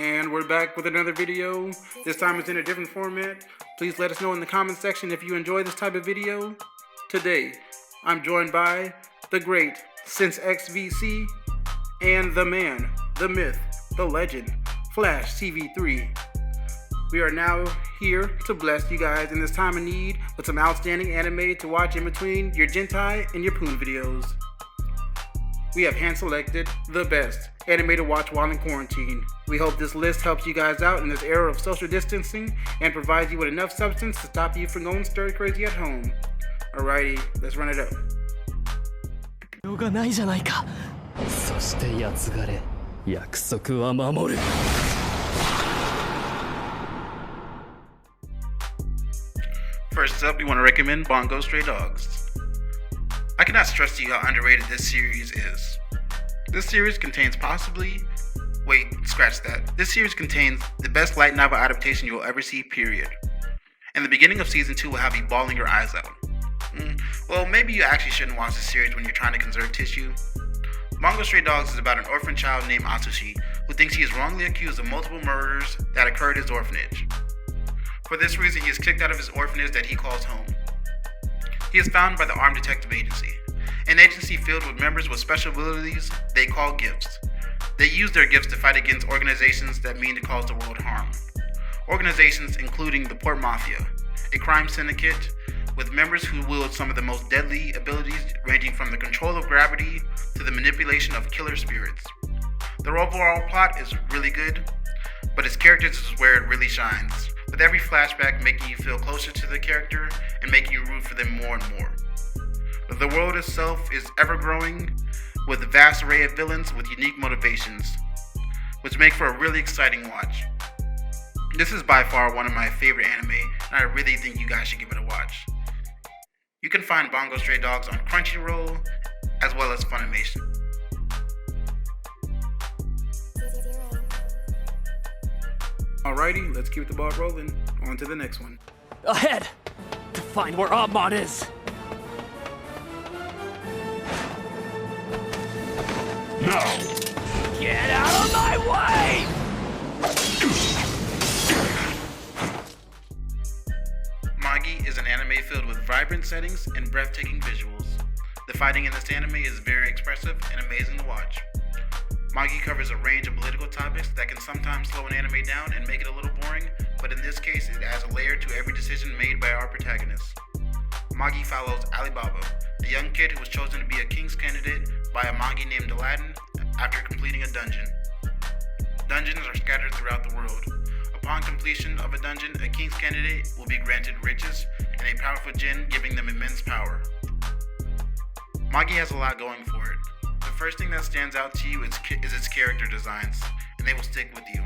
And we're back with another video. This time it's in a different format. Please let us know in the comment section if you enjoy this type of video. Today, I'm joined by the great Since XVC and the man, the myth, the legend, Flash TV3. We are now here to bless you guys in this time of need with some outstanding anime to watch in between your Gentai and your Poon videos. We have hand-selected the best anime to watch while in quarantine. We hope this list helps you guys out in this era of social distancing and provides you with enough substance to stop you from going stir crazy at home. Alrighty, let's run it up. First up, we want to recommend Bungou Stray Dogs. I cannot stress to you how underrated this series is. This series contains This series contains the best light novel adaptation you will ever see, period. And the beginning of season 2 will have you bawling your eyes out. Well, maybe you actually shouldn't watch this series when you're trying to conserve tissue. Bungou Stray Dogs is about an orphan child named Atsushi who thinks he is wrongly accused of multiple murders that occurred at his orphanage. For this reason, he is kicked out of his orphanage that he calls home. He is found by the Armed Detective Agency, an agency filled with members with special abilities they call gifts. They use their gifts to fight against organizations that mean to cause the world harm. Organizations including the Port Mafia, a crime syndicate with members who wield some of the most deadly abilities ranging from the control of gravity to the manipulation of killer spirits. The overall plot is really good, but its characters is where it really shines, with every flashback making you feel closer to the character and making you root for them more and more. The world itself is ever growing, with a vast array of villains with unique motivations, which make for a really exciting watch. This is by far one of my favorite anime, and I really think you guys should give it a watch. You can find Bungou Stray Dogs on Crunchyroll, as well as Funimation. Alrighty, let's keep the ball rolling. On to the next one. Ahead! To find where Amon is! Now! Get out of my way! Magi is an anime filled with vibrant settings and breathtaking visuals. The fighting in this anime is very expressive and amazing to watch. Magi covers a range of political topics that can sometimes slow an anime down and make it a little boring, but in this case it adds a layer to every decision made by our protagonist. Magi follows Alibaba, a young kid who was chosen to be a king's candidate by a Magi named Aladdin after completing a dungeon. Dungeons are scattered throughout the world. Upon completion of a dungeon, a king's candidate will be granted riches and a powerful djinn giving them immense power. Magi has a lot going for it. The first thing that stands out to you is its character designs, and they will stick with you.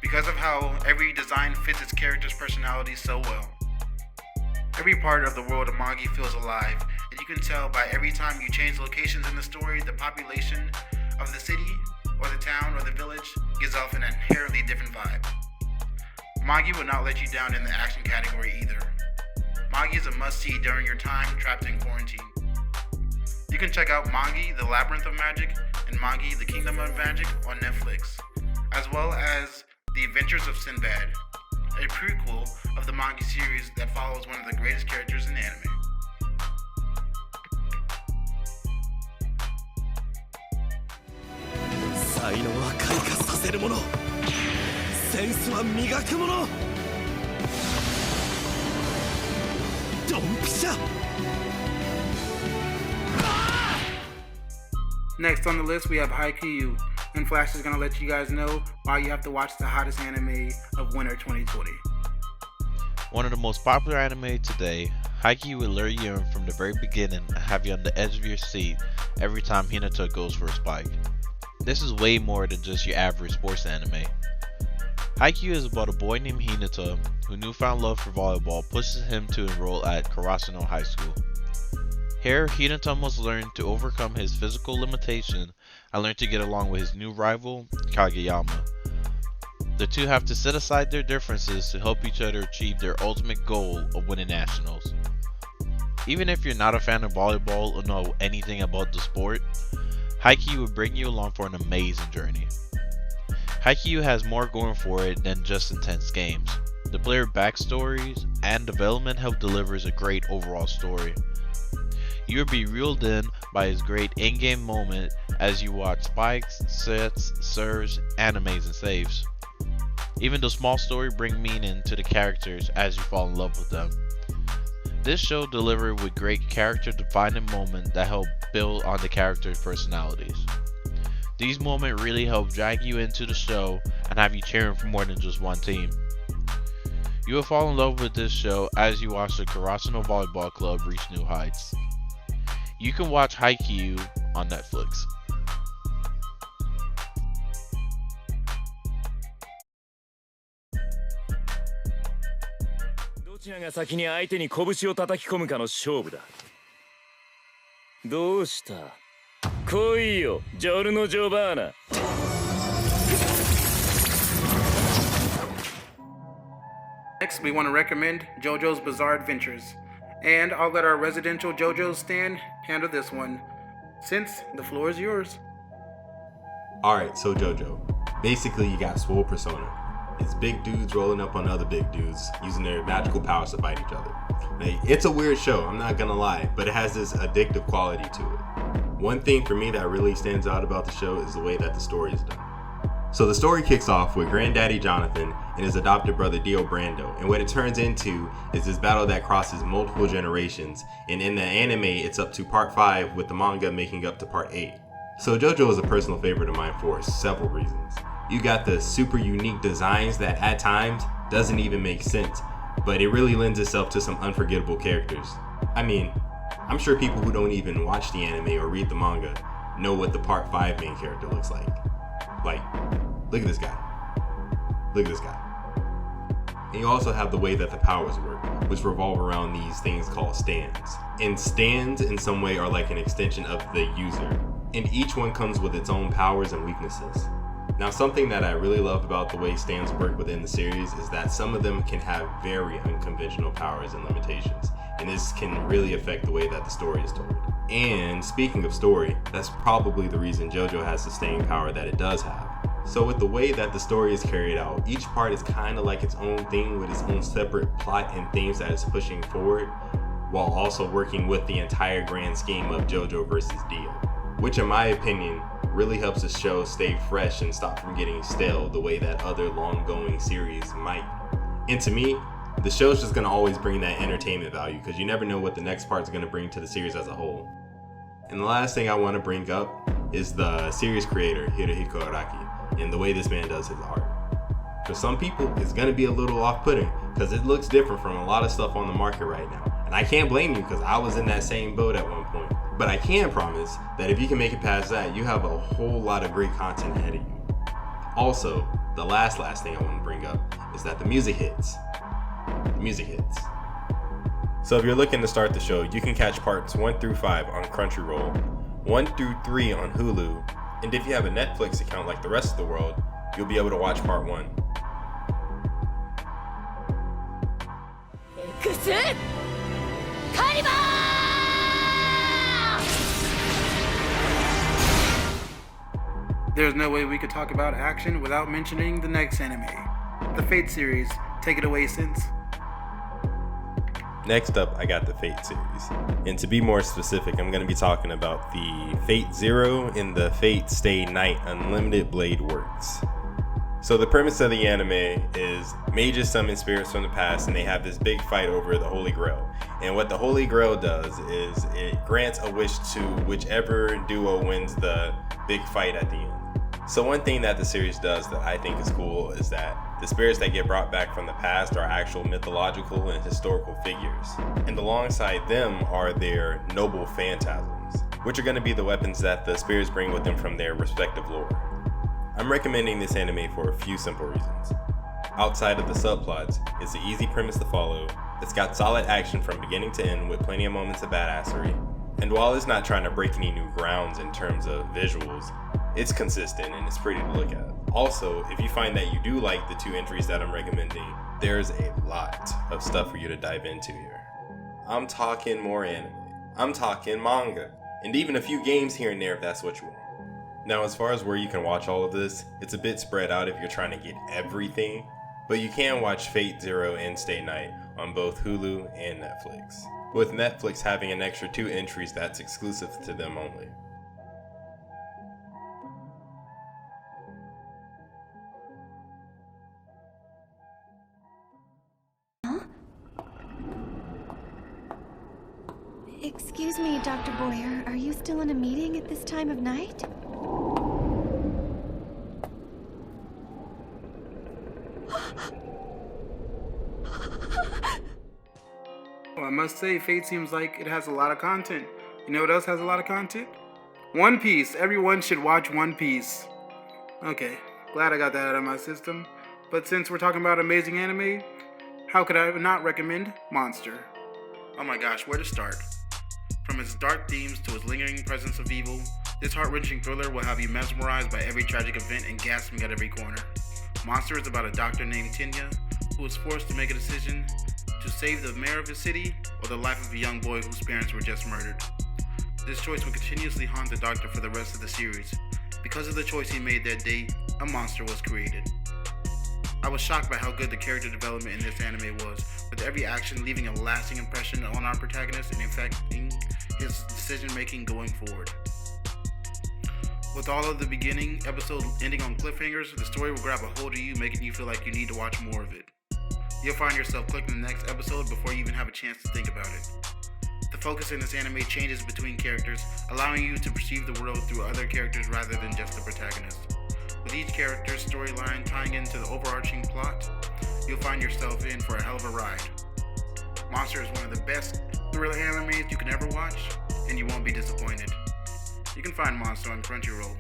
Because of how every design fits its character's personality so well. Every part of the world of Magi feels alive, and you can tell by every time you change locations in the story, the population of the city, or the town, or the village gives off an inherently different vibe. Magi will not let you down in the action category either. Magi is a must-see during your time trapped in quarantine. You can check out Magi, the Labyrinth of Magic, and Magi, the Kingdom of Magic on Netflix, as well as The Adventures of Sinbad, a prequel of the Magi series that follows one of the greatest characters in anime. Next on the list, we have Haikyuu, and Flash is going to let you guys know why you have to watch the hottest anime of winter 2020. One of the most popular anime today, Haikyuu will lure you in from the very beginning and have you on the edge of your seat every time Hinata goes for a spike. This is way more than just your average sports anime. Haikyuu is about a boy named Hinata whose newfound love for volleyball pushes him to enroll at Karasuno High School. Here, Hinata must learn to overcome his physical limitation and learn to get along with his new rival, Kageyama. The two have to set aside their differences to help each other achieve their ultimate goal of winning nationals. Even if you're not a fan of volleyball or know anything about the sport, Haikyuu will bring you along for an amazing journey. Haikyuu has more going for it than just intense games. The player backstories and development help delivers a great overall story. You'll be reeled in by his great in-game moment as you watch spikes, sets, serves, and amazing saves. Even the small story bring meaning to the characters as you fall in love with them. This show delivered with great character-defining moments that help build on the characters' personalities. These moments really help drag you into the show and have you cheering for more than just one team. You will fall in love with this show as you watch the Karasuno Volleyball Club reach new heights. You can watch Haikyuu on Netflix. どちらが先に相手に拳を叩き込むかの勝負だ。どうした？来いよ、ジョルノ・ジョバーナ。Next, we want to recommend Jojo's Bizarre Adventures. And I'll let our residential JoJo stand handle this one, since the floor is yours. Alright, so Jojo. Basically, you got Swole Persona. It's big dudes rolling up on other big dudes, using their magical powers to fight each other. Like, it's a weird show, I'm not gonna lie, but it has this addictive quality to it. One thing for me that really stands out about the show is the way that the story is done. So the story kicks off with Granddaddy Jonathan and his adopted brother Dio Brando, and what it turns into is this battle that crosses multiple generations, and in the anime it's up to part 5 with the manga making up to part 8. So Jojo is a personal favorite of mine for several reasons. You got the super unique designs that at times doesn't even make sense, but it really lends itself to some unforgettable characters. I mean, I'm sure people who don't even watch the anime or read the manga know what the part 5 main character looks like. Like, look at this guy. Look at this guy. And you also have the way that the powers work, which revolve around these things called stands. And stands in some way are like an extension of the user, and each one comes with its own powers and weaknesses. Now, something that I really love about the way stands work within the series is that some of them can have very unconventional powers and limitations, and this can really affect the way that the story is told. And speaking of story, that's probably the reason JoJo has the staying power that it does have. So with the way that the story is carried out, each part is kind of like its own thing with its own separate plot and themes that it's pushing forward, while also working with the entire grand scheme of JoJo versus Dio, which in my opinion really helps the show stay fresh and stop from getting stale the way that other long-going series might. And to me, the show's just going to always bring that entertainment value because you never know what the next part's going to bring to the series as a whole. And the last thing I want to bring up is the series creator, Hirohiko Araki, and the way this man does his art. For some people, it's going to be a little off-putting because it looks different from a lot of stuff on the market right now. And I can't blame you because I was in that same boat at one point. But I can promise that if you can make it past that, you have a whole lot of great content ahead of you. Also, the last thing I want to bring up is that the music hits. The music hits. So if you're looking to start the show, you can catch parts 1 through 5 on Crunchyroll, 1 through 3 on Hulu, and if you have a Netflix account like the rest of the world, you'll be able to watch part 1. There's no way we could talk about action without mentioning the next anime, the Fate series. Take it away, Sense. Next up, I got the Fate series. And to be more specific, I'm going to be talking about the Fate Zero and the Fate Stay Night Unlimited Blade Works. So the premise of the anime is mages summon spirits from the past and they have this big fight over the Holy Grail. And what the Holy Grail does is it grants a wish to whichever duo wins the big fight at the end. So one thing that the series does that I think is cool is that the spirits that get brought back from the past are actual mythological and historical figures. And alongside them are their noble phantasms, which are going to be the weapons that the spirits bring with them from their respective lore. I'm recommending this anime for a few simple reasons. Outside of the subplots, it's an easy premise to follow, it's got solid action from beginning to end with plenty of moments of badassery, and while it's not trying to break any new grounds in terms of visuals, it's consistent and it's pretty to look at. Also, if you find that you do like the 2 entries that I'm recommending, there's a lot of stuff for you to dive into here. I'm talking more anime, I'm talking manga, and even a few games here and there if that's what you want. Now, as far as where you can watch all of this, it's a bit spread out if you're trying to get everything, but you can watch Fate Zero and Stay Night on both Hulu and Netflix, with Netflix having an extra 2 entries that's exclusive to them only. Excuse me, Dr. Boyer, are you still in a meeting at this time of night? Well, I must say, Fate seems like it has a lot of content. You know what else has a lot of content? One Piece. Everyone should watch One Piece. Okay, glad I got that out of my system. But since we're talking about amazing anime, how could I not recommend Monster? Oh my gosh, where to start? From its dark themes to its lingering presence of evil, this heart-wrenching thriller will have you mesmerized by every tragic event and gasping at every corner. Monster is about a doctor named Tenya who is forced to make a decision to save the mayor of his city or the life of a young boy whose parents were just murdered. This choice will continuously haunt the doctor for the rest of the series. Because of the choice he made that day, a monster was created. I was shocked by how good the character development in this anime was, with every action leaving a lasting impression on our protagonist and affecting his decision making going forward. With all of the beginning episode ending on cliffhangers, the story will grab a hold of you, making you feel like you need to watch more of it. You'll find yourself clicking the next episode before you even have a chance to think about it. The focus in this anime changes between characters, allowing you to perceive the world through other characters rather than just the protagonist. With each character's storyline tying into the overarching plot, you'll find yourself in for a hell of a ride. Monster is one of the best thriller animes you can ever watch, and you won't be disappointed. You can find Monster on Crunchyroll.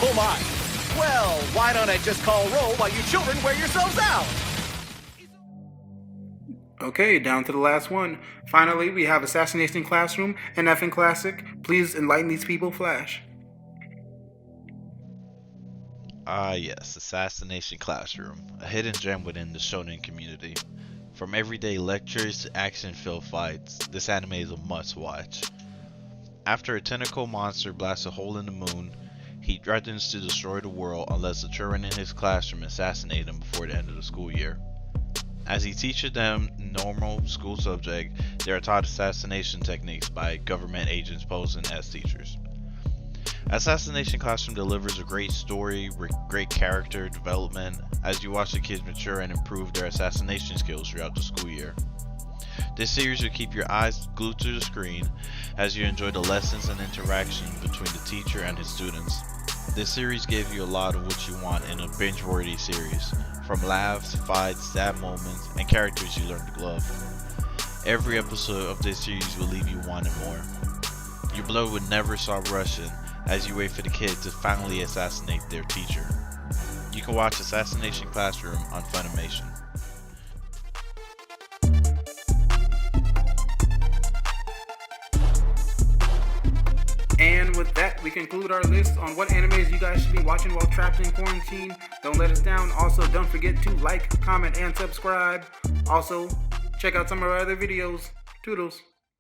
Oh my! Well, why don't I just call roll while you children wear yourselves out? Okay, down to the last one. Finally, we have Assassination Classroom, an effing classic. Please enlighten these people, Flash. Ah yes, Assassination Classroom, a hidden gem within the shonen community. From everyday lectures to action-filled fights, this anime is a must-watch. After a tentacle monster blasts a hole in the moon, he threatens to destroy the world unless the children in his classroom assassinate him before the end of the school year. As he teaches them normal school subject, they are taught assassination techniques by government agents posing as teachers. Assassination Classroom delivers a great story with great character development as you watch the kids mature and improve their assassination skills throughout the school year. This series will keep your eyes glued to the screen as you enjoy the lessons and interaction between the teacher and his students. This series gives you a lot of what you want in a binge-worthy series, from laughs, fights, sad moments, and characters you learn to love. Every episode of this series will leave you wanting more. Your blood will never stop rushing as you wait for the kid to finally assassinate their teacher. You can watch Assassination Classroom on Funimation. And with that, we conclude our list on what animes you guys should be watching while trapped in quarantine. Don't let us down. Also, don't forget to like, comment, and subscribe. Also, check out some of our other videos. Toodles.